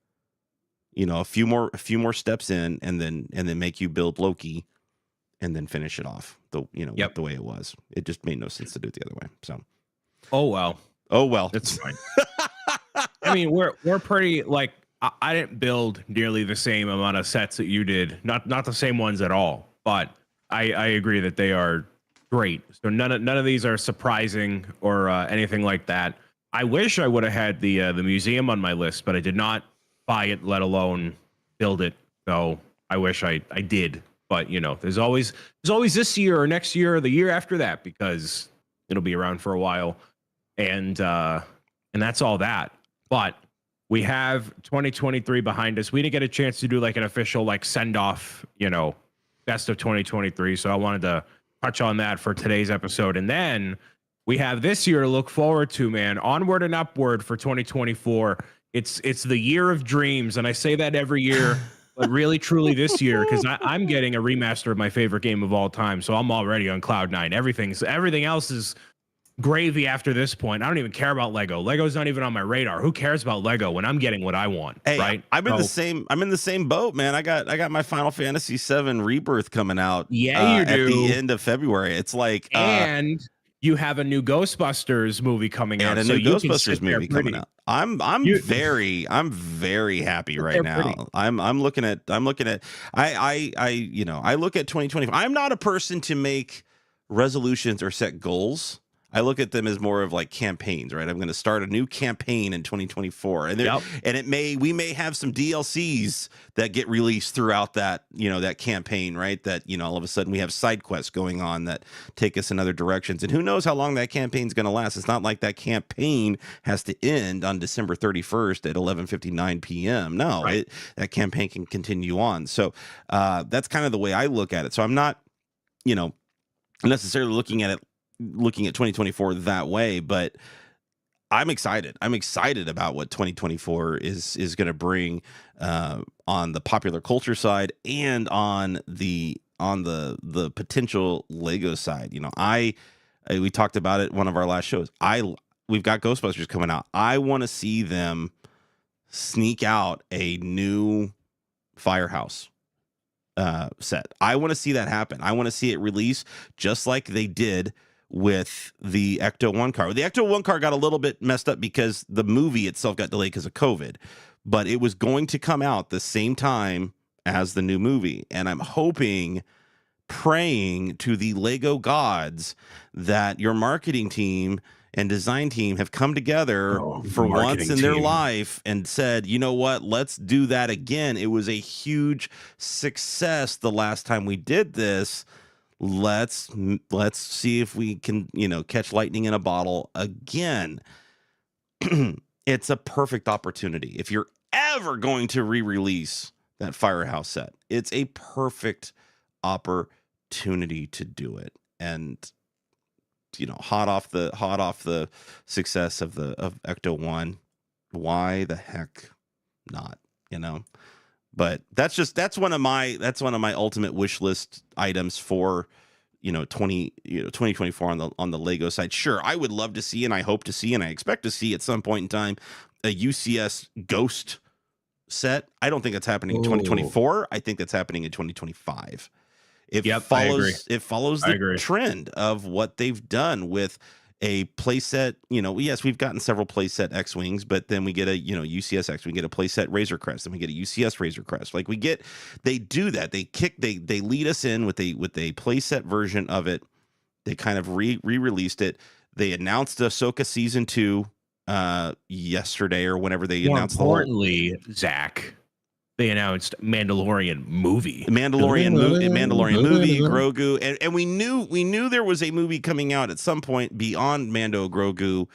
a few more steps in, and then make you build Loki, and then finish it off the way it was. It just made no sense to do it the other way. So,
oh well,
it's
fine. I mean, we're pretty like I didn't build nearly the same amount of sets that you did, not the same ones at all, but I agree that they are great. So none of these are surprising or anything like that. I wish I would have had the museum on my list, but I did not buy it, let alone build it. So I wish I did. But there's always this year or next year or the year after that, because it'll be around for a while, and that's all that. But we have 2023 behind us. We didn't get a chance to do like an official send off, best of 2023. So I wanted to touch on that for today's episode. And then we have this year to look forward to, man. Onward and upward for 2024. It's the year of dreams, and I say that every year, but really truly this year, because I'm getting a remaster of my favorite game of all time, so I'm already on cloud nine. Everything else is gravy after this point. I don't even care about Lego. Lego's not even on my radar. Who cares about Lego when I'm getting what I want?
Hey,
right?
I'm in the same boat, man. I got my Final Fantasy VII Rebirth coming out.
Yeah, you do.
At the end of February. It's like
and you have a new Ghostbusters movie coming out.
And a new Ghostbusters movie coming out. I'm very happy right now. I'm looking at I look at 2020. I'm not a person to make resolutions or set goals. I look at them as more of like campaigns, right? I'm going to start a new campaign in 2024, and we may have some DLCs that get released throughout that, that campaign, right? That, all of a sudden we have side quests going on that take us in other directions, and who knows how long that campaign's going to last. It's not like that campaign has to end on December 31st at 11:59 p.m. No,
Right.
that campaign can continue on. So that's kind of the way I look at it. So I'm not, necessarily looking at 2024 that way, but I'm excited. I'm excited about what 2024 is going to bring on the popular culture side and on the potential Lego side. We talked about it one of our last shows. We've got Ghostbusters coming out. I want to see them sneak out a new Firehouse set. I want to see that happen. I want to see it release just like they did with the Ecto 1 car. The Ecto 1 car got a little bit messed up because the movie itself got delayed because of COVID, but it was going to come out the same time as the new movie. And I'm praying to the Lego gods that your marketing team and design team have come together for once in their life and said, you know what, let's do that again. It was a huge success the last time we did this. Let's see if we can, catch lightning in a bottle again. It's a perfect opportunity. If you're ever going to re-release that Firehouse set, it's a perfect opportunity to do it. And hot off the success of Ecto 1, why the heck not? But that's one of my ultimate wish list items for 2024 on the Lego side. Sure, I would love to see, and I hope to see, and I expect to see at some point in time a UCS Ghost set. I don't think that's happening in 2024. I think that's happening in 2025. It follows the trend of what they've done with a playset. Yes, we've gotten several playset X-Wings, but then we get a UCS X, we get a playset Razor Crest, and we get a UCS Razor Crest. Like they do that. They lead us in with a playset version of it. They kind of re-released it. They announced Ahsoka season 2 yesterday or whenever they announced
importantly, Zach, they announced Mandalorian movie,
Grogu, and we knew there was a movie coming out at some point beyond Mando Grogu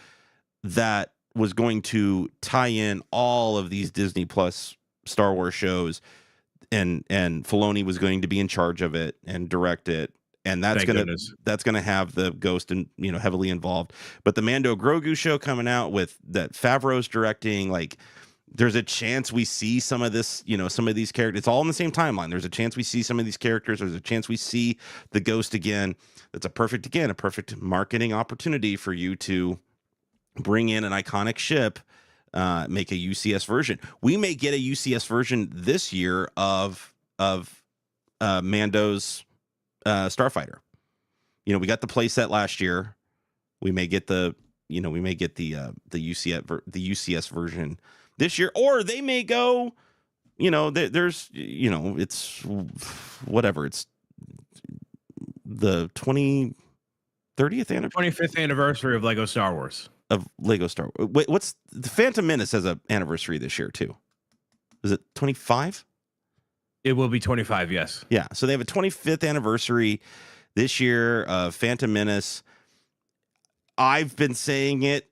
that was going to tie in all of these Disney Plus Star Wars shows, and Filoni was going to be in charge of it and direct it, and that's gonna have the Ghost and heavily involved. But the Mando Grogu show coming out with that Favreau's directing, like, there's a chance we see some of this, some of these characters. It's all in the same timeline. There's a chance we see some of these characters. There's a chance we see the Ghost again. That's a perfect marketing opportunity for you to bring in an iconic ship, make a UCS version. We may get a UCS version this year of Mando's Starfighter. We got the playset last year. We may get the UCS version this year, or they may go, there's, it's whatever. It's the 30th anniversary,
25th anniversary of Lego Star Wars.
Wait, what's the Phantom Menace has an anniversary this year too? Is it 25?
It will be 25. Yes.
Yeah. So they have a 25th anniversary this year of Phantom Menace. I've been saying it.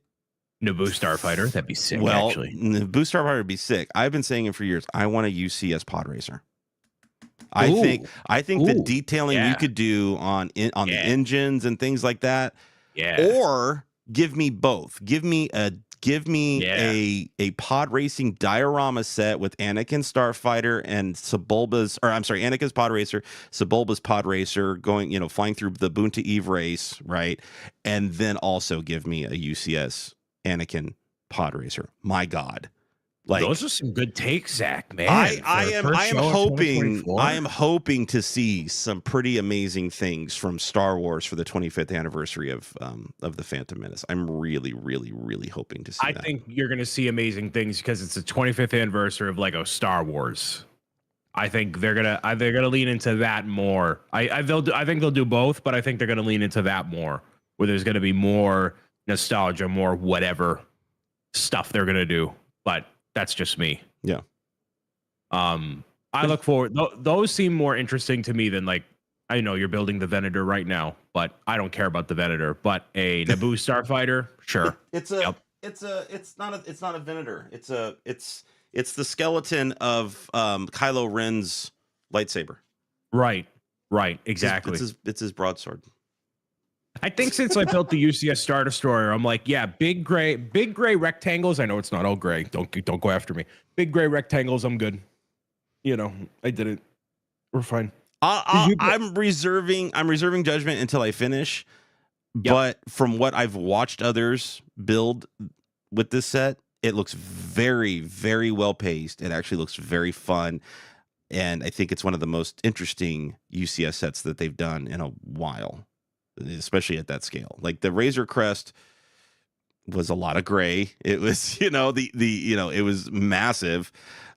Naboo Starfighter, that'd be sick.
Well,
actually,
Naboo Starfighter would be sick. I've been saying it for years. I want a UCS pod racer. I think the detailing you could do on the engines and things like that.
Yeah.
Or give me both. Give me a pod racing diorama set with Anakin Starfighter and Anakin's pod racer, Sebulba's pod racer going, flying through the Boonta Eve race, right? And then also give me a UCS Anakin pod racer. My God. Like,
those are some good takes, Zach, man.
I am hoping to see some pretty amazing things from Star Wars for the 25th anniversary of the Phantom Menace. I'm really, really, really hoping to see that.
I think you're going to see amazing things because it's the 25th anniversary of Lego Star Wars. I think they're gonna lean into that more. I think they'll do both, but I think they're gonna lean into that more. where there's going to be more nostalgia, more whatever stuff they're going to do. But that's just me.
Yeah.
I look forward. Those seem more interesting to me than, like, I know you're building the Venator right now, but I don't care about the Venator. But a Naboo starfighter, sure.
It's not a Venator. It's the skeleton of Kylo Ren's lightsaber.
Right. Exactly.
It's his broadsword.
I think since I built the UCS Star Destroyer, I'm like, yeah, big gray rectangles. I know it's not all gray. Don't go after me. Big gray rectangles. I'm good. I did it. We're fine.
I'm reserving judgment until I finish. Yep. But from what I've watched others build with this set, it looks very, very well paced. It actually looks very fun. And I think it's one of the most interesting UCS sets that they've done in a while, especially at that scale. Like the Razor Crest was a lot of gray. It was, it was massive.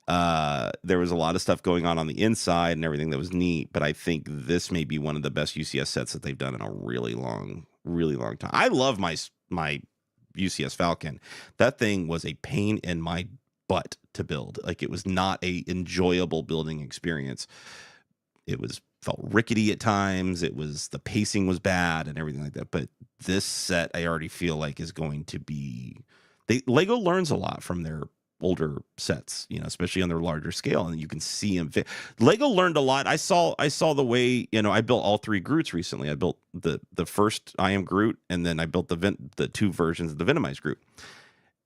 There was a lot of stuff going on the inside and everything that was neat, but I think this may be one of the best UCS sets that they've done in a really long time. I love my UCS Falcon. That thing was a pain in my butt to build. Like, it was not a enjoyable building experience. It felt rickety at times. The pacing was bad and everything like that. But this set, I already feel like is going to be. Lego learns a lot from their older sets, especially on their larger scale, and you can see them fit. Lego learned a lot. I saw the way, I built all 3 Groots recently. I built the first I Am Groot, and then I built the 2 versions of the Venomized Groot.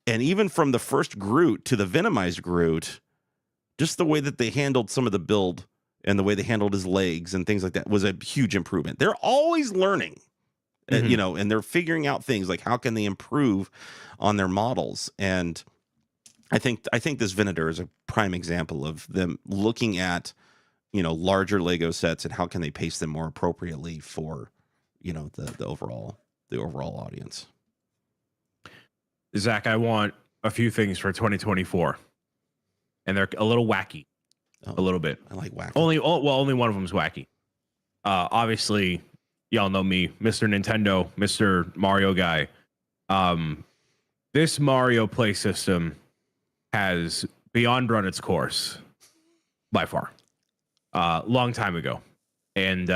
And even from the first Groot to the Venomized Groot, just the way that they handled some of the build and the way they handled his legs and things like that was a huge improvement. They're always learning, and they're figuring out things like how can they improve on their models. And I think this Venator is a prime example of them looking at, larger Lego sets and how can they pace them more appropriately for, the overall audience.
Zach, I want a few things for 2024, and they're a little wacky, a little bit.
I like wacky.
Only one of them is wacky. Obviously, y'all know me, Mr. Nintendo, Mr. Mario guy. This Mario play system has beyond run its course by far. Long time ago. And,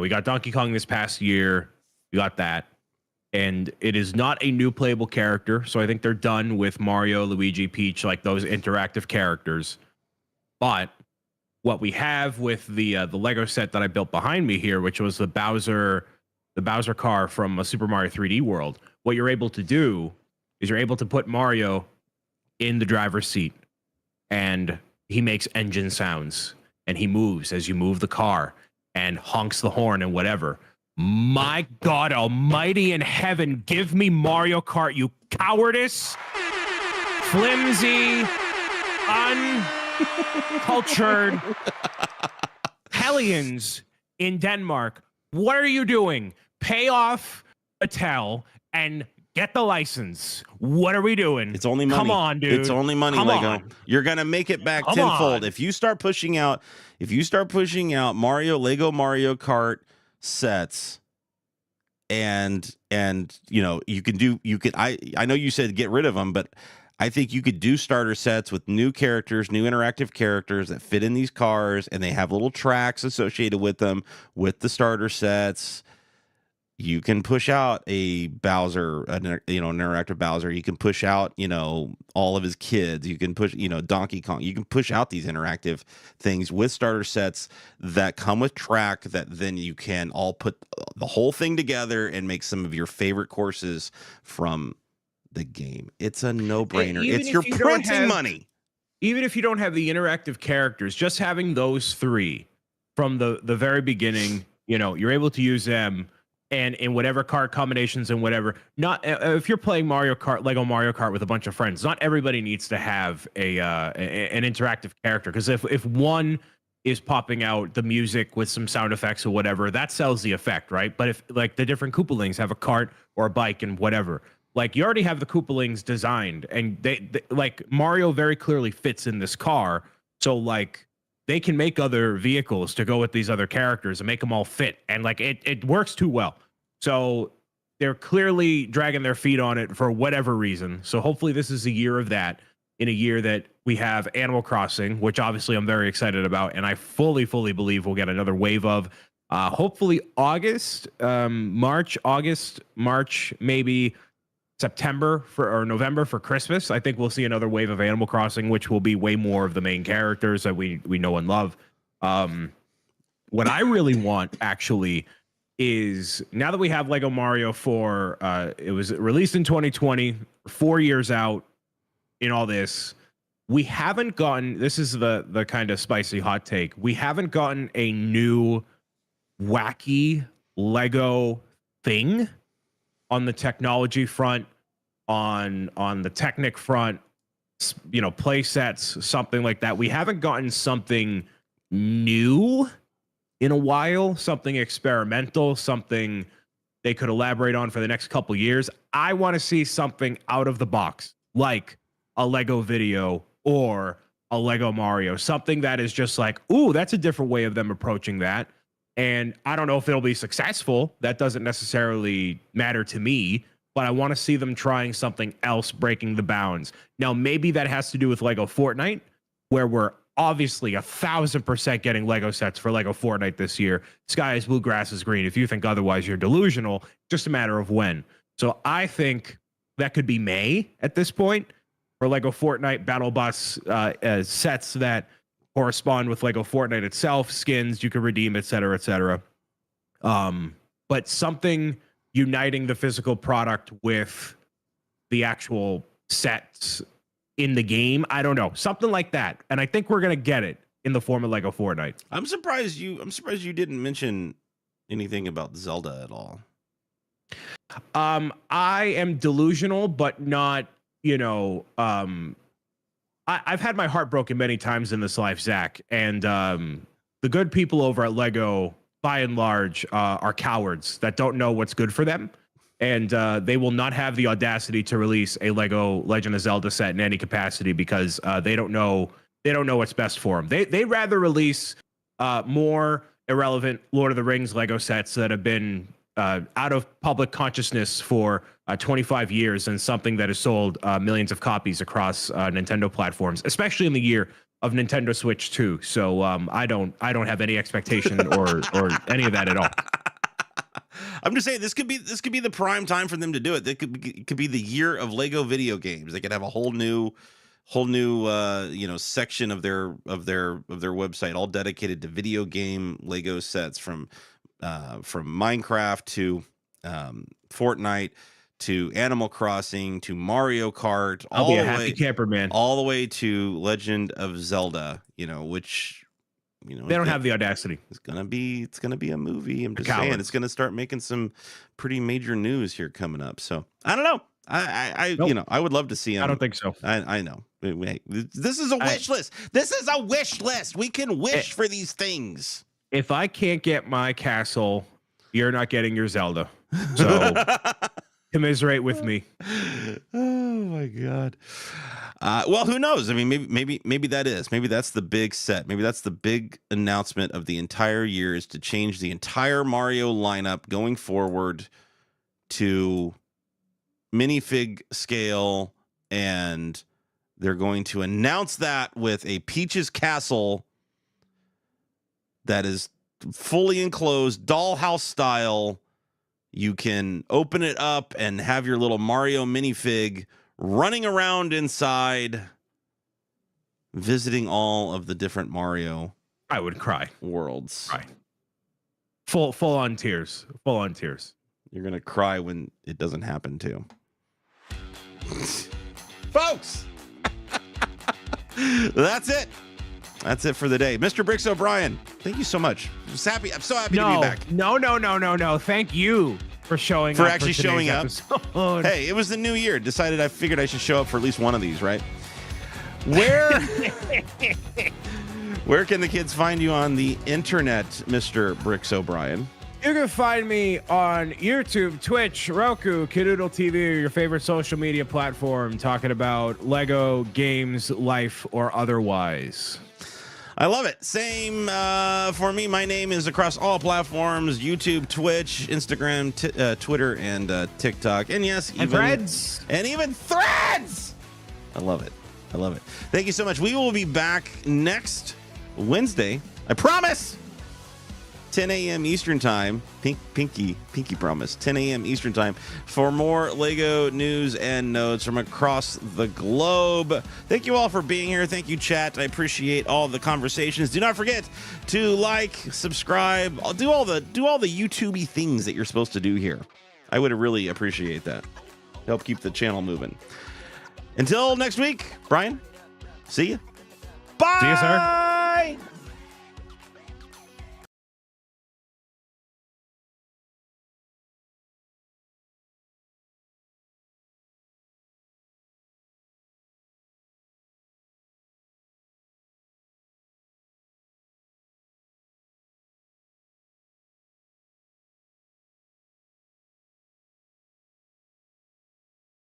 we got Donkey Kong this past year. We got that. And it is not a new playable character. So I think they're done with Mario, Luigi, Peach, like those interactive characters. But what we have with the Lego set that I built behind me here, which was the Bowser car from Super Mario 3D World, what you're able to do is you're able to put Mario in the driver's seat, and he makes engine sounds, and he moves as you move the car and honks the horn and whatever. My God almighty in heaven, give me Mario Kart, you cowardice, flimsy, uncultured hellions in Denmark. What are you doing? Pay off Mattel and get the license. What are we doing?
It's only money.
Come on, dude.
It's only money,
Come
Lego.
on.
You're gonna make it back tenfold. If you start pushing out Lego Mario Kart sets, and I know you said get rid of them, but I think you could do starter sets with new characters, new interactive characters that fit in these cars, and they have little tracks associated with them with the starter sets. You can push out a Bowser, an interactive Bowser. You can push out, all of his kids. You can push, Donkey Kong. You can push out these interactive things with starter sets that come with track that then you can all put the whole thing together and make some of your favorite courses from the game. It's a no-brainer. You're printing money.
Even if you don't have the interactive characters, just having those 3 from the very beginning, you're able to use them. And in whatever card combinations and whatever, not if you're playing Lego Mario Kart with a bunch of friends, not everybody needs to have an interactive character. Because if one is popping out the music with some sound effects or whatever, that sells the effect, right? But if like the different Koopalings have a cart or a bike and whatever, like you already have the Koopalings designed, and they like Mario very clearly fits in this car, so like they can make other vehicles to go with these other characters and make them all fit, and like it works too well. So they're clearly dragging their feet on it for whatever reason. So hopefully this is a year of that, in a year that we have Animal Crossing, which obviously I'm very excited about, and I fully believe we'll get another wave of. Hopefully August, March, maybe September or November for Christmas. I think we'll see another wave of Animal Crossing, which will be way more of the main characters that we know and love. What I really want, actually, is now that we have Lego Mario 4, it was released in 2020, 4 years out in all this. We haven't gotten, this is the kind of spicy hot take, we haven't gotten a new wacky Lego thing on the technology front, on the Technic front, play sets, something like that. We haven't gotten something new in a while, something experimental, something they could elaborate on for the next couple years. I want to see something out of the box, like a Lego video or a Lego Mario, something that is just like, ooh, that's a different way of them approaching that. And I don't know if it'll be successful. That doesn't necessarily matter to me, but I want to see them trying something else, breaking the bounds. Now, maybe that has to do with Lego Fortnite, where we're obviously 1,000% getting Lego sets for Lego Fortnite this year. Sky is blue, grass is green. If you think otherwise, you're delusional. Just a matter of when. So I think that could be May at this point for Lego Fortnite Battle Bus sets that correspond with Lego Fortnite itself, skins you can redeem, et cetera, et cetera. But something uniting the physical product with the actual sets in the game. I don't know, something like that. And I think we're going to get it in the form of Lego Fortnite.
I'm surprised you didn't mention anything about Zelda at all.
I am delusional, but not, I've had my heart broken many times in this life, Zach, and the good people over at Lego, by and large, are cowards that don't know what's good for them, and they will not have the audacity to release a Lego Legend of Zelda set in any capacity because they don't know what's best for them. They'd rather release more irrelevant Lord of the Rings Lego sets that have been out of public consciousness for 25 years and something that has sold millions of copies across Nintendo platforms, especially in the year of Nintendo Switch 2. So I don't have any expectation or any of that at all.
I'm just saying this could be the prime time for them to do it. It could be the year of Lego video games. They could have a whole new section of their website all dedicated to video game Lego sets from Minecraft to Fortnite to Animal Crossing to Mario Kart.
I'll be a happy camper, man.
All the way to Legend of Zelda, which
they don't have the audacity.
It's gonna be a movie. I'm just saying it's gonna start making some pretty major news here coming up. So I don't know. Nope. I would love to see him.
I don't think so.
I know. Wait, this is a wish list. This is a wish list. We can wish for these things.
If I can't get my castle, you're not getting your Zelda. So commiserate with me.
Oh my God. Well, who knows? I mean, maybe that's the big set. Maybe that's the big announcement of the entire year, is to change the entire Mario lineup going forward to minifig scale, and they're going to announce that with a Peach's Castle that is fully enclosed, dollhouse style. You can open it up and have your little Mario minifig running around inside, visiting all of the different Mario.
I would cry.
Worlds.
Cry. Full on tears. Full on tears.
You're gonna cry when it doesn't happen too. Folks, that's it. That's it for the day. Mr. Bricks O'Brien, thank you so much. I'm so happy to be back.
No. Thank you for showing
up.
For
actually showing up.
Episode.
Hey, it was the new year. I figured I should show up for at least one of these, right? Where can the kids find you on the internet, Mr. Bricks O'Brien?
You can find me on YouTube, Twitch, Roku, Kidoodle TV, or your favorite social media platform, talking about Lego games, life, or otherwise.
I love it. Same for me. My name is across all platforms: YouTube, Twitch, Instagram, Twitter, and TikTok. And yes,
and Threads.
And even Threads. I love it. I love it. Thank you so much. We will be back next Wednesday. I promise. 10 a.m. Eastern time. Pinky promise. 10 a.m. Eastern time for more Lego news and notes from across the globe. Thank you all for being here. Thank you, chat. I appreciate all the conversations. Do not forget to like, subscribe, do all the YouTubey things that you're supposed to do here. I would really appreciate that. Help keep the channel moving. Until next week, Brian. See you. Bye.
See you, sir.